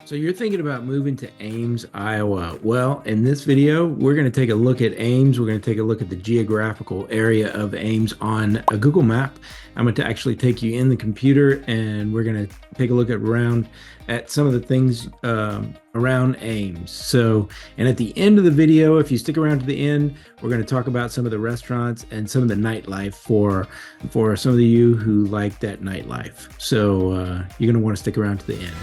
So you're thinking about moving to Ames, Iowa. Well, in this video, we're going to take a look at Ames. We're going to take a look at the geographical area of Ames on a Google map. I'm going to actually take you in the computer and we're going to take a look at some of the things around Ames. And at the end of the video, if you stick around to the end, we're going to talk about some of the restaurants and some of the nightlife for some of you who like that nightlife. So you're going to want to stick around to the end.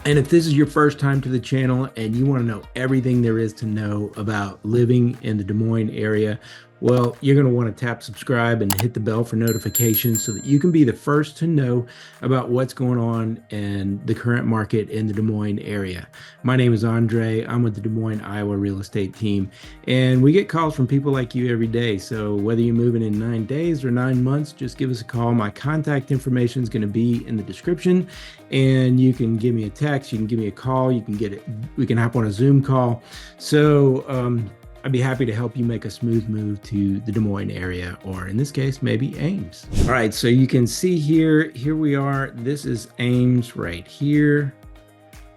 And if this is your first time to the channel and you want to know everything there is to know about living in the Des Moines area, well, you're going to want to tap subscribe and hit the bell for notifications so that you can be the first to know about what's going on in the current market in the Des Moines area. My name is Andre. I'm with the Des Moines, Iowa real estate team, and we get calls from people like you every day. So whether you're moving in 9 days or 9 months, just give us a call. My contact information is going to be in the description, and you can give me a text, you can give me a call, we can hop on a Zoom call. So I'd be happy to help you make a smooth move to the Des Moines area, or in this case, maybe Ames. All right, so you can see here we are. This is Ames right here.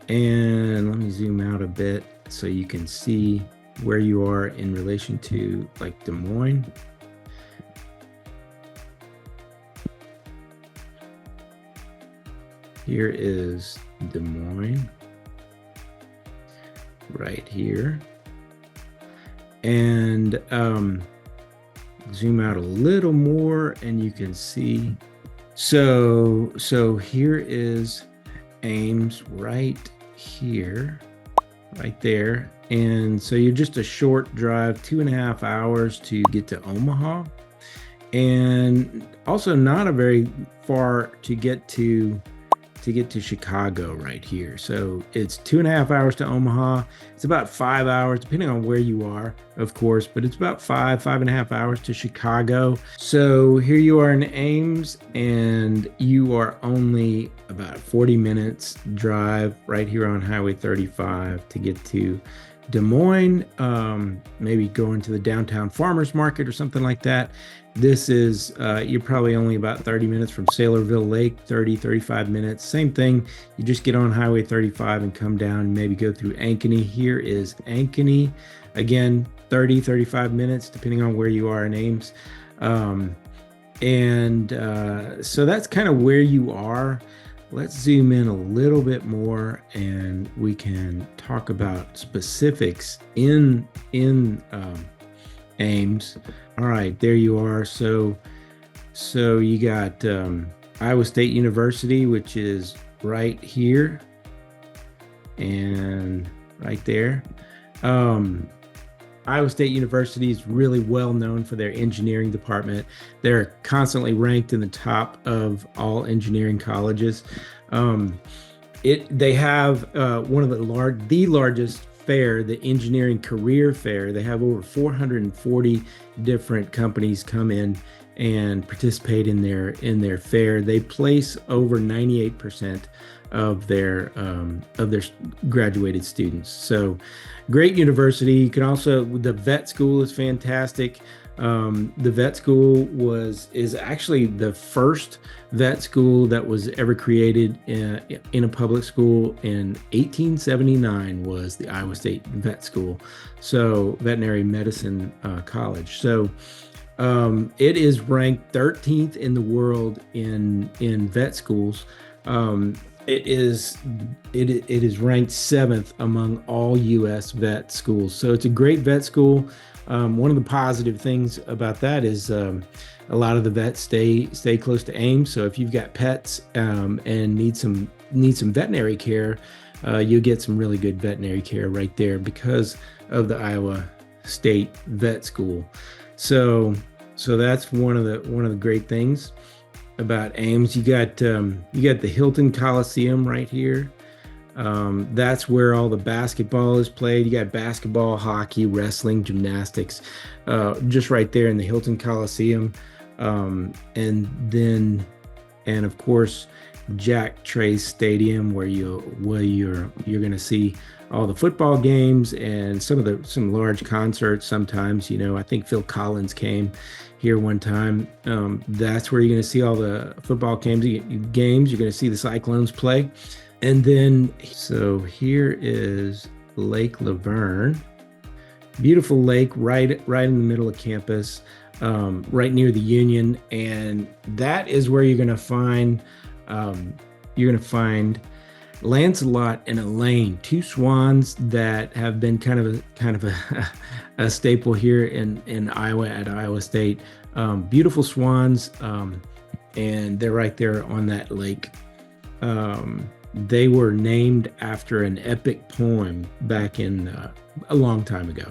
And let me zoom out a bit so you can see where you are in relation to like Des Moines. Here is Des Moines, right here. And zoom out a little more and you can see. So here is Ames right here, right there. And so you're just a short drive, 2.5 hours to get to Omaha. And also not a very far to get to Chicago right here. So it's 2.5 hours to Omaha. It's about 5 hours, depending on where you are, of course, but it's about 5.5 hours to Chicago. So here you are in Ames, and you are only about 40 minutes drive right here on Highway 35 to get to Des Moines. Maybe going to the downtown farmers market or something like that. This is, you're probably only about 30 minutes from Saylorville Lake, 35 minutes. Same thing, you just get on Highway 35 and come down and maybe go through Ankeny. Here is Ankeny. Again, 35 minutes, depending on where you are in Ames. So that's kind of where you are. Let's zoom in a little bit more and we can talk about specifics in Ames. All right, there you are. So you got Iowa State University, which is right here and right there. Iowa State University is really well known for their engineering department. They're constantly ranked in the top of all engineering colleges. They have one of the largest fair, the engineering career fair. They have over 440 different companies come in and participate in their fair. They place over 98% of their graduated students. So great university. You can also, the vet school is fantastic. The vet school is actually the first vet school that was ever created in a public school. In 1879 was the Iowa State Vet School, so veterinary medicine college. So it is ranked 13th in the world in vet schools. It is ranked 7th among all U.S. vet schools. So it's a great vet school. One of the positive things about that is a lot of the vets stay close to Ames. So if you've got pets and need some veterinary care, you'll get some really good veterinary care right there because of the Iowa State Vet School. So that's one of the great things about Ames. You got the Hilton Coliseum right here. That's where all the basketball is played. You got basketball, hockey, wrestling, gymnastics, just right there in the Hilton Coliseum. And of course, Jack Trace Stadium, where you're going to see all the football games and some large concerts. Sometimes, I think Phil Collins came here one time. That's where you're going to see all the football games. You're going to see the Cyclones play. And then, so here is Lake Laverne. Beautiful lake, right in the middle of campus, right near the Union. And that is where you're going to find Lancelot and Elaine, two swans that have been kind of a staple here in Iowa at Iowa State. Beautiful swans, and they're right there on that lake. They were named after an epic poem back in a long time ago,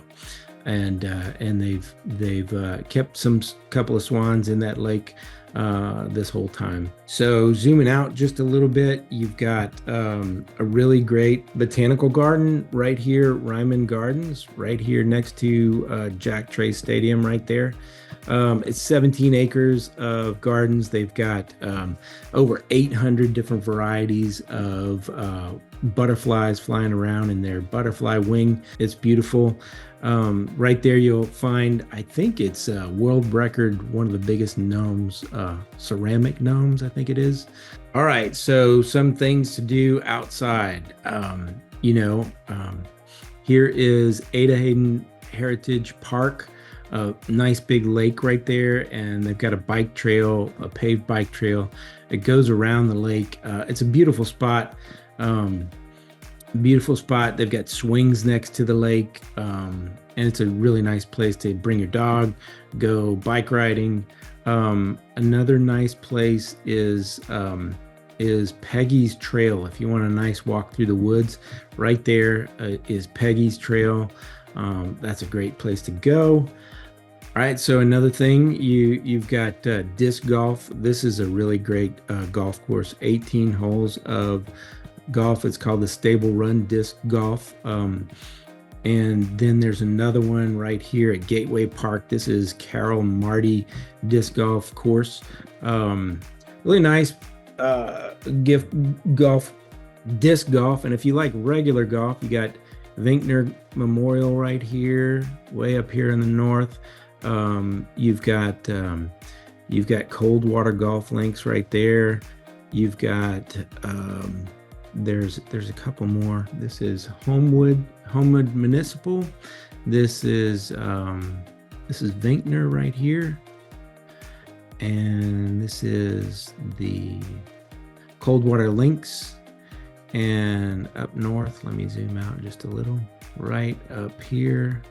and they've kept some couple of swans in that lake this whole time. So zooming out just a little bit, you've got a really great botanical garden right here, Reiman Gardens, right here next to Jack Trace Stadium right there. It's 17 acres of gardens. They've got over 800 different varieties of butterflies flying around in their butterfly wing. It's beautiful. Right there you'll find, I think it's world record, one of the biggest gnomes, ceramic gnomes, I think it is. All right, so some things to do outside. Here is Hayden Heritage Park. A nice big lake right there, and they've got a bike trail, a paved bike trail. It goes around the lake. It's a beautiful spot. They've got swings next to the lake, and it's a really nice place to bring your dog, go bike riding. Another nice place is Peggy's Trail. If you want a nice walk through the woods, right there is Peggy's Trail. That's a great place to go. All right, so another thing, you've got disc golf. This is a really great golf course, 18 holes of golf. It's called the Stable Run Disc Golf. And then there's another one right here at Gateway Park. This is Carol Marty Disc Golf Course. Really nice disc golf. And if you like regular golf, you got Vinkner Memorial right here, way up here in the north. You've got Coldwater Golf Links right there. You've got there's a couple more. This is Homewood Municipal. This is Vinkner right here, and this is the Coldwater Links. And up north, let me zoom out just a little. Right up here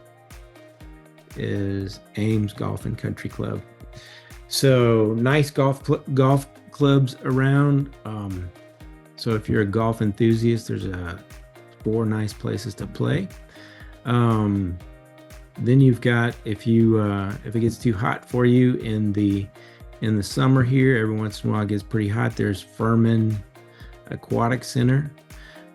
is Ames Golf and Country Club. So nice golf clubs around. So if you're a golf enthusiast, there's 4 nice places to play. Then you've got, if it gets too hot for you in the summer here, every once in a while it gets pretty hot, there's Furman Aquatic Center.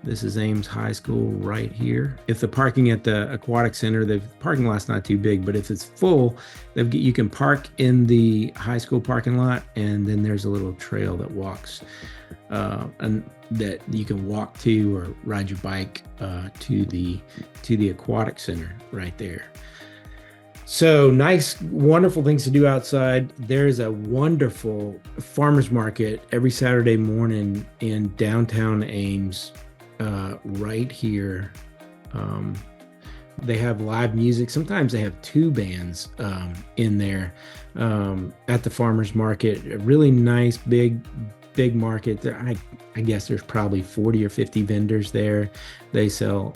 This is Ames High School right here. If the parking at the Aquatic Center, the parking lot's not too big, but if it's full, you can park in the high school parking lot, and then there's a little trail that walks, and that you can walk to or ride your bike to the Aquatic Center right there. So nice, wonderful things to do outside. There's a wonderful farmers market every Saturday morning in downtown Ames. Right here. They have live music. Sometimes they have 2 bands in there at the farmers market. A really nice big market. I guess there's probably 40 or 50 vendors there. They sell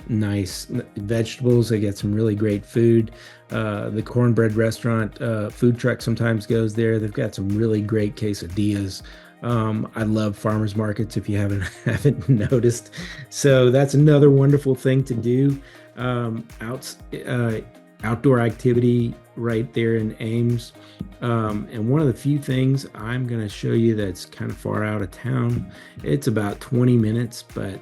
nice vegetables. They get some really great food. The Cornbread Restaurant food truck sometimes goes there. They've got some really great quesadillas. I love farmers markets, if you haven't noticed. So that's another wonderful thing to do. Outdoor activity right there in Ames. And one of the few things I'm going to show you that's kind of far out of town. It's about 20 minutes, but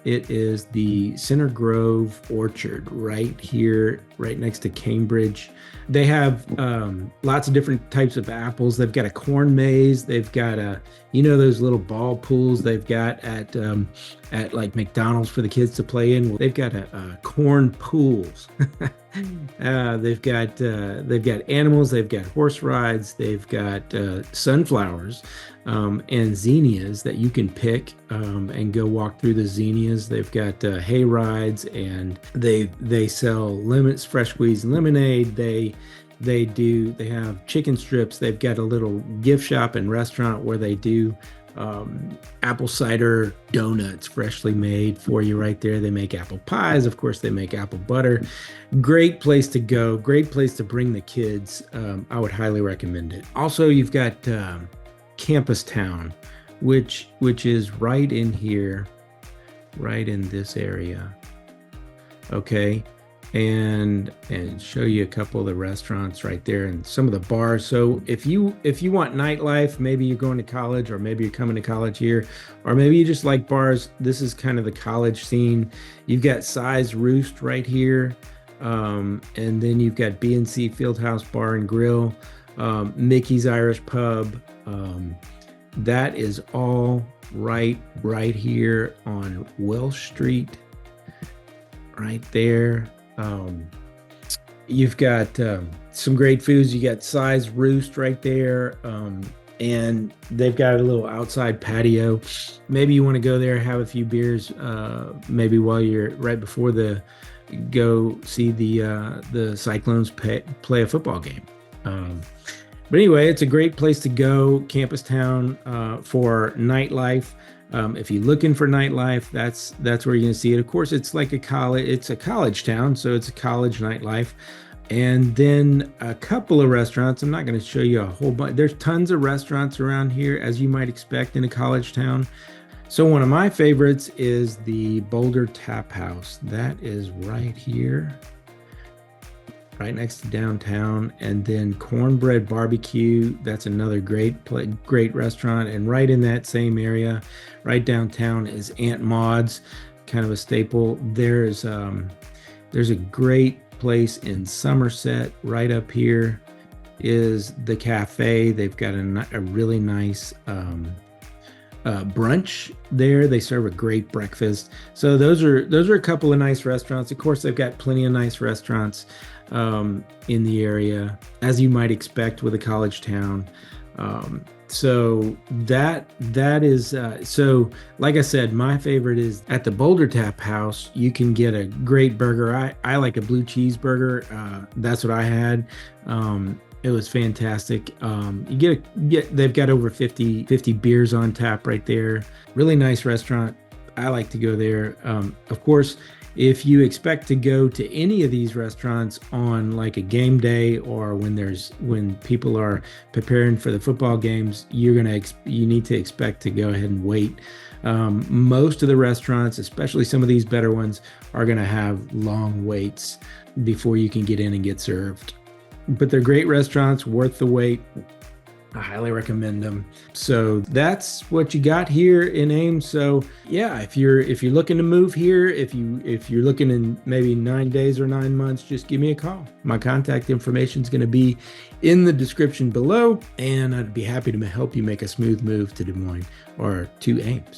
It is the Center Grove Orchard right here, right next to Cambridge. They have lots of different types of apples. They've got a corn maze. They've got those little ball pools they've got at like McDonald's for the kids to play in. Well, they've got a corn pools. They've got animals. They've got horse rides. They've got sunflowers and zinnias that you can pick and go walk through the zinnias. They've got hay rides, and they sell fresh squeezed lemonade. They have chicken strips. They've got a little gift shop and restaurant where they do apple cider donuts freshly made for you right there. They make apple pies. Of course, they make apple butter. Great place to go. Great place to bring the kids. I would highly recommend it. Also, you've got Campus Town, which is right in here, right in this area. Okay. And show you a couple of the restaurants right there and some of the bars. So if you want nightlife, maybe you're going to college, or maybe you're coming to college here, or maybe you just like bars, this is kind of the college scene. You've got Size Roost right here, and then you've got B&C Fieldhouse Bar and Grill, Mickey's Irish Pub. That is all right here on Welsh Street, right there. You've got some great foods. You got Size Roost right there, and they've got a little outside patio. Maybe you want to go there, have a few beers, maybe while you're right before go see the Cyclones play a football game. But anyway, it's a great place to go, Campus Town, for nightlife. If you're looking for nightlife, that's where you're going to see it. Of course, it's like a college town, so it's a college nightlife. And then a couple of restaurants. I'm not going to show you a whole bunch. There's tons of restaurants around here, as you might expect in a college town. So one of my favorites is the Boulder Tap House. That is right here, right next to downtown. And then Cornbread Barbecue, that's another great restaurant. And right in that same area, right downtown, is Aunt Maud's, kind of a staple. There's a great place in Somerset. Right up here is the cafe. They've got a really nice brunch there. They serve a great breakfast. So those are a couple of nice restaurants. Of course, they've got plenty of nice restaurants in the area, as you might expect with a college town. So that is so like I said, my favorite is at the Boulder Tap House. You can get a great burger. I like a blue cheeseburger. That's what I had. It was fantastic. They've got over 50 beers on tap right there. Really nice restaurant. I like to go there. Of course, if you expect to go to any of these restaurants on like a game day, or when people are preparing for the football games, you need to expect to go ahead and wait. Most of the restaurants, especially some of these better ones, are going to have long waits before you can get in and get served. But they're great restaurants, worth the wait. I highly recommend them. So that's what you got here in Ames. So yeah, if you're looking to move here, if you're looking in maybe 9 days or 9 months, just give me a call. My contact information is going to be in the description below, and I'd be happy to help you make a smooth move to Des Moines or to Ames.